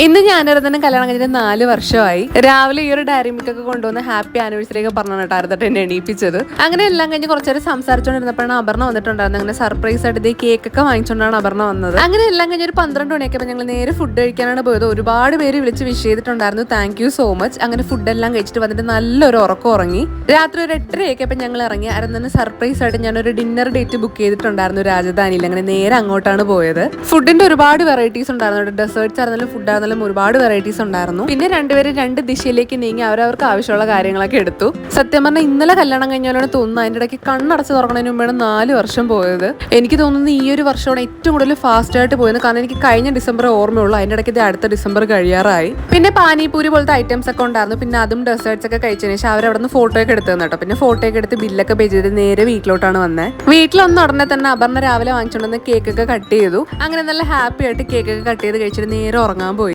ഇന്ന് ഞാനൊരുതന്നെ കല്യാണം കഴിഞ്ഞിട്ട് 4 വർഷമായി. രാവിലെ ഈ ഒരു ഡയറി മിൽക്ക് ഒക്കെ കൊണ്ടുവന്ന് ഹാപ്പി ആനിവേഴ്സറി ഒക്കെ പറഞ്ഞിട്ടായിരുന്നു എന്നെ എണീപ്പിച്ചത്. അങ്ങനെ എല്ലാം കഴിഞ്ഞ് കുറച്ചേരം സംസാരിച്ചുകൊണ്ടിരുന്നപ്പോഴാണ് അപർണ വന്നിട്ടുണ്ടായിരുന്നത്. അങ്ങനെ സർപ്രൈസ് ആയിട്ട് ഈ കേക്ക് ഒക്കെ വാങ്ങിച്ചുകൊണ്ടാണ് അപർണ വന്നത്. അങ്ങനെ എല്ലാം കഴിഞ്ഞ് ഒരു 12 മണിയൊക്കെ ഞങ്ങൾ നേരെ ഫുഡ് കഴിക്കാനാണ് പോയത്. ഒരുപാട് പേര് വിളിച്ച് വിഷ് ചെയ്തിട്ടുണ്ടായിരുന്നു. Thank you so much. അങ്ങനെ ഫുഡ് എല്ലാം കഴിച്ചിട്ട് വന്നിട്ട് നല്ലൊരു ഉറക്കം ഉറങ്ങി. രാത്രി ഒരു 8:30 ഞങ്ങൾ ഇറങ്ങി. അതിന് സർപ്രൈസ് ആയിട്ട് ഞാനൊരു ഡിന്നർ ഡേറ്റ് ബുക്ക് ചെയ്തിട്ടുണ്ടായിരുന്നു രാജധാനിയിൽ. അങ്ങനെ നേരെ അങ്ങോട്ടാണ് പോയത്. ഫുഡിന്റെ ഒരുപാട് വെറൈറ്റീസ് ഉണ്ടായിരുന്നു. ഡെസേർട്ട്സ് ആയിരുന്നാലും ഫുഡ് ആയിരുന്നാലും ഒരുപാട് വെറൈറ്റീസ് ഉണ്ടായിരുന്നു. പിന്നെ രണ്ടുപേരും 2 ദിശയിലേക്ക് നീങ്ങി അവരവർക്ക് ആവശ്യമുള്ള കാര്യങ്ങളൊക്കെ എടുത്തു. സത്യം പറഞ്ഞാൽ ഇന്നലെ കല്യാണം കഴിഞ്ഞാലാണ് തോന്നുന്നു അതിന്റെ ഇടയ്ക്ക് കണ്ണടച്ച് തുറക്കുന്നതിന് മുമ്പാണ് 4 വർഷം പോയത്. എനിക്ക് തോന്നുന്നു ഈ ഒരു വർഷമാണ് ഏറ്റവും കൂടുതൽ ഫാസ്റ്റ് ആയിട്ട് പോയത്. കാരണം എനിക്ക് കഴിഞ്ഞ ഡിസംബർ ഓർമ്മയുള്ളൂ. അതിന്റെ ഇടയ്ക്ക് ഇത് അടുത്ത ഡിസംബർ കഴിയാറായി. പിന്നെ പാനിപൂരി പോലത്തെ ഐറ്റംസ് ഒക്കെ ഉണ്ടായിരുന്നു. പിന്നെ അതും ഡെസേർട്സ് ഒക്കെ കഴിച്ചതിന് ശേഷം അവരവിടെ നിന്ന് ഫോട്ടോ ഒക്കെ എടുത്തു കേട്ടോ. പിന്നെ ഫോട്ടോ ഒക്കെ എടുത്ത് ബില്ലൊക്കെ പേ ചെയ്ത് നേരെ വീട്ടിലോട്ടാണ് വന്നത്. വീട്ടിൽ വന്ന ഉടനെ തന്നെ അപർണ രാവിലെ വാങ്ങിച്ചുകൊണ്ടുവന്ന് കേക്ക് ഒക്കെ കട്ട് ചെയ്തു. അങ്ങനെ നല്ല ഹാപ്പി ആയിട്ട് കേക്ക് ഒക്കെ കട്ട് ചെയ്ത് കഴിച്ചിട്ട് നേരെ ഉറങ്ങാൻ പോയി.